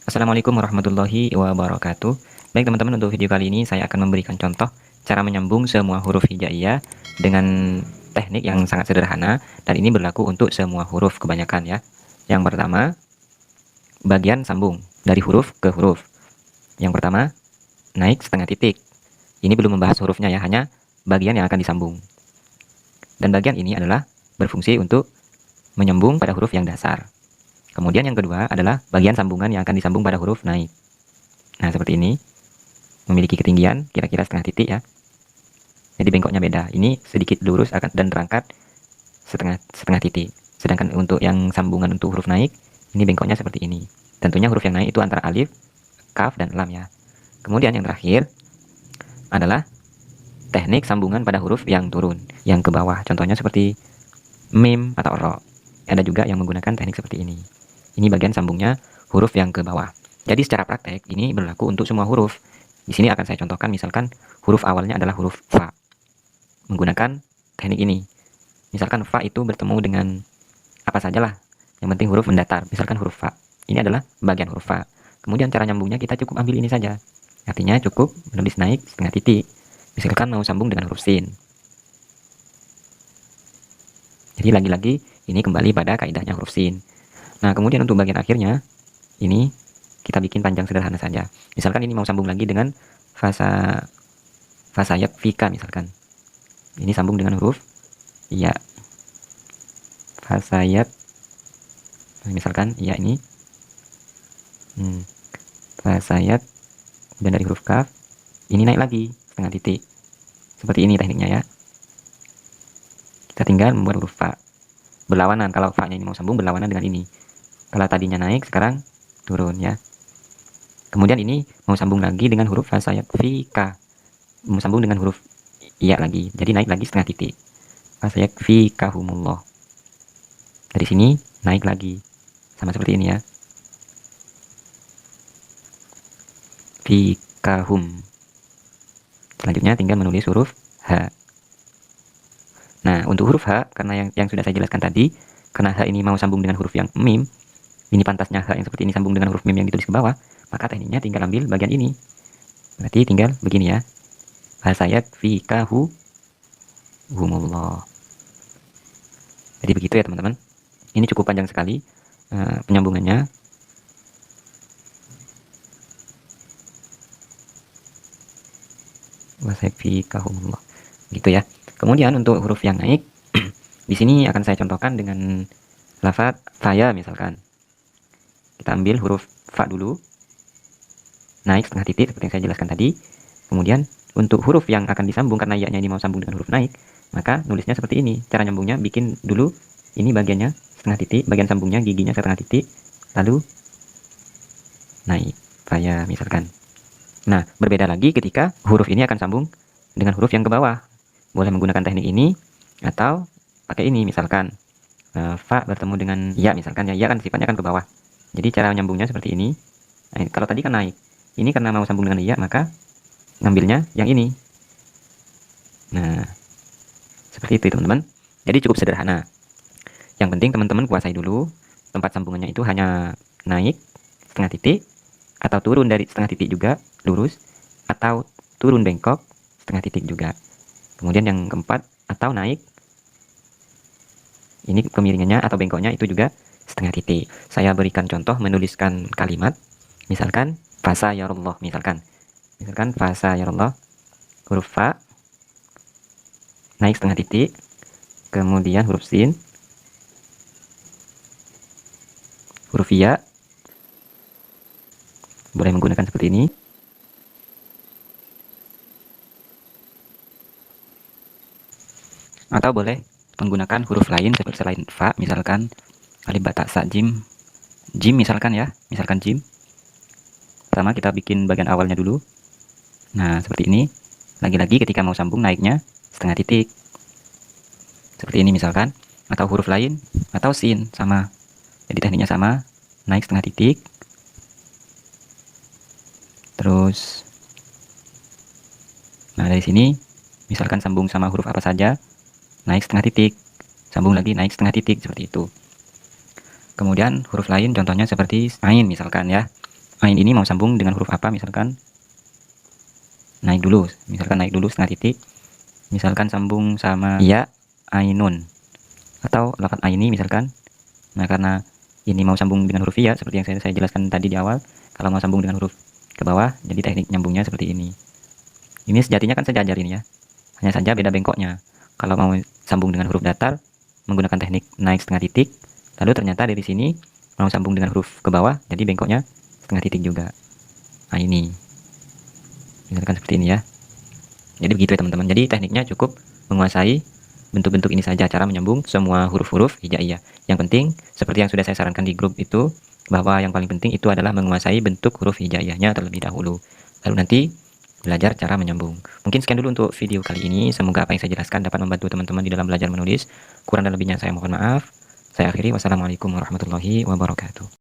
Assalamualaikum warahmatullahi wabarakatuh. Baik teman-teman, untuk video kali ini saya akan memberikan contoh cara menyambung semua huruf hijaiyah dengan teknik yang sangat sederhana, dan ini berlaku untuk semua huruf kebanyakan ya. Yang pertama, bagian sambung dari huruf ke huruf. Yang pertama, naik setengah titik. Ini belum membahas hurufnya ya, hanya bagian yang akan disambung. Dan bagian ini adalah berfungsi untuk menyambung pada huruf yang dasar. Kemudian yang kedua adalah bagian sambungan yang akan disambung pada huruf naik. Nah, seperti ini. Memiliki ketinggian kira-kira setengah titik ya. Jadi bengkoknya beda. Ini sedikit lurus dan terangkat setengah titik. Sedangkan untuk yang sambungan untuk huruf naik, ini bengkoknya seperti ini. Tentunya huruf yang naik itu antara alif, kaf, dan lam ya. Kemudian yang terakhir adalah teknik sambungan pada huruf yang turun, yang ke bawah. Contohnya seperti mim atau ro. Ada juga yang menggunakan teknik seperti ini. Ini bagian sambungnya huruf yang ke bawah. Jadi secara praktek ini berlaku untuk semua huruf. Di sini akan saya contohkan, misalkan huruf awalnya adalah huruf fa. Menggunakan teknik ini. Misalkan fa itu bertemu dengan apa sajalah. Yang penting huruf mendatar. Misalkan huruf fa. Ini adalah bagian huruf fa. Kemudian cara nyambungnya kita cukup ambil ini saja. Artinya cukup menulis naik setengah titik. Misalkan mau sambung dengan huruf sin. Jadi lagi-lagi ini kembali pada kaidahnya huruf sin. Nah, kemudian untuk bagian akhirnya ini kita bikin panjang sederhana saja. Misalkan ini mau sambung lagi dengan fasayat fika misalkan. Ini sambung dengan huruf ya. Fasayat, misalkan ya ini. Fasayat, dan dari huruf kaf ini naik lagi setengah titik. Seperti ini tekniknya ya. Kita tinggal membuat huruf fa berlawanan. Kalau fa-nya ini mau sambung berlawanan dengan ini. Kalau tadinya naik, sekarang turun ya. Kemudian ini mau sambung lagi dengan huruf fasayat fika. Mau sambung dengan huruf iya lagi. Jadi naik lagi setengah titik. Fasayat fikahumullah. Dari sini naik lagi. Sama seperti ini ya. Fikahum. Selanjutnya tinggal menulis huruf H. Nah, untuk huruf H, karena yang sudah saya jelaskan tadi, karena H ini mau sambung dengan huruf yang mim, ini pantasnya H yang seperti ini sambung dengan huruf mim yang ditulis ke bawah, maka tekniknya tinggal ambil bagian ini. Berarti tinggal begini ya. Fasayat fikahumullah. Jadi begitu ya teman-teman. Ini cukup panjang sekali penyambungannya. Fasayat fikahumullah. Gitu ya. Kemudian untuk huruf yang naik, di sini akan saya contohkan dengan lafaz saya misalkan. Kita ambil huruf fa dulu, naik setengah titik seperti yang saya jelaskan tadi. Kemudian untuk huruf yang akan disambung, karena ya-nya ini mau sambung dengan huruf naik, maka nulisnya seperti ini. Cara nyambungnya, bikin dulu ini bagiannya setengah titik, bagian sambungnya giginya setengah titik, lalu naik saya misalkan. Nah, berbeda lagi ketika huruf ini akan sambung dengan huruf yang ke bawah. Boleh menggunakan teknik ini atau pakai ini, misalkan fa bertemu dengan ya misalkan ya kan sifatnya kan ke bawah. Jadi cara nyambungnya seperti ini. Nah, kalau tadi kan naik, ini karena mau sambung dengan ya, maka ngambilnya yang ini. Nah, seperti itu teman-teman. Jadi cukup sederhana. Yang penting teman-teman kuasai dulu tempat sambungannya itu hanya naik setengah titik, atau turun dari setengah titik juga lurus, atau turun bengkok setengah titik juga. Kemudian yang keempat, atau naik ini kemiringannya atau bengkoknya itu juga setengah titik. Saya berikan contoh menuliskan kalimat. Misalkan fasa ya Allah, misalkan fasa ya Allah, huruf fa naik setengah titik, kemudian huruf sin, huruf ya boleh menggunakan seperti ini, atau boleh menggunakan huruf lain seperti selain fa, misalkan alif ba ta sa jim, misalkan ya, misalkan jim. Pertama kita bikin bagian awalnya dulu. Nah, seperti ini. Lagi-lagi ketika mau sambung naiknya setengah titik. Seperti ini misalkan. Atau huruf lain, atau sin, sama. Jadi tekniknya sama, naik setengah titik. Terus, nah dari sini, misalkan sambung sama huruf apa saja, naik setengah titik. Sambung lagi, naik setengah titik, seperti itu. Kemudian huruf lain contohnya seperti ain misalkan ya. Ain ini mau sambung dengan huruf apa, misalkan naik dulu setengah titik, misalkan sambung sama ya, ainun, atau lafaz aini misalkan. Nah, karena ini mau sambung dengan huruf ya, seperti yang saya jelaskan tadi di awal, kalau mau sambung dengan huruf ke bawah, jadi teknik nyambungnya seperti ini. Ini sejatinya kan sejajar ini ya, hanya saja beda bengkoknya. Kalau mau sambung dengan huruf datar, menggunakan teknik naik setengah titik, lalu ternyata dari sini mau sambung dengan huruf ke bawah, jadi bengkoknya setengah titik juga. Nah, ini misalkan seperti ini ya. Jadi begitu ya teman-teman. Jadi tekniknya cukup menguasai bentuk-bentuk ini saja, cara menyambung semua huruf-huruf hijaiyah. Yang penting, seperti yang sudah saya sarankan di grup itu, bahwa yang paling penting itu adalah menguasai bentuk huruf hijaiyahnya terlebih dahulu. Lalu nanti belajar cara menyambung. Mungkin sekian dulu untuk video kali ini. Semoga apa yang saya jelaskan dapat membantu teman-teman di dalam belajar menulis. Kurang dan lebihnya saya mohon maaf. Saya akhiri. Wassalamualaikum warahmatullahi wabarakatuh.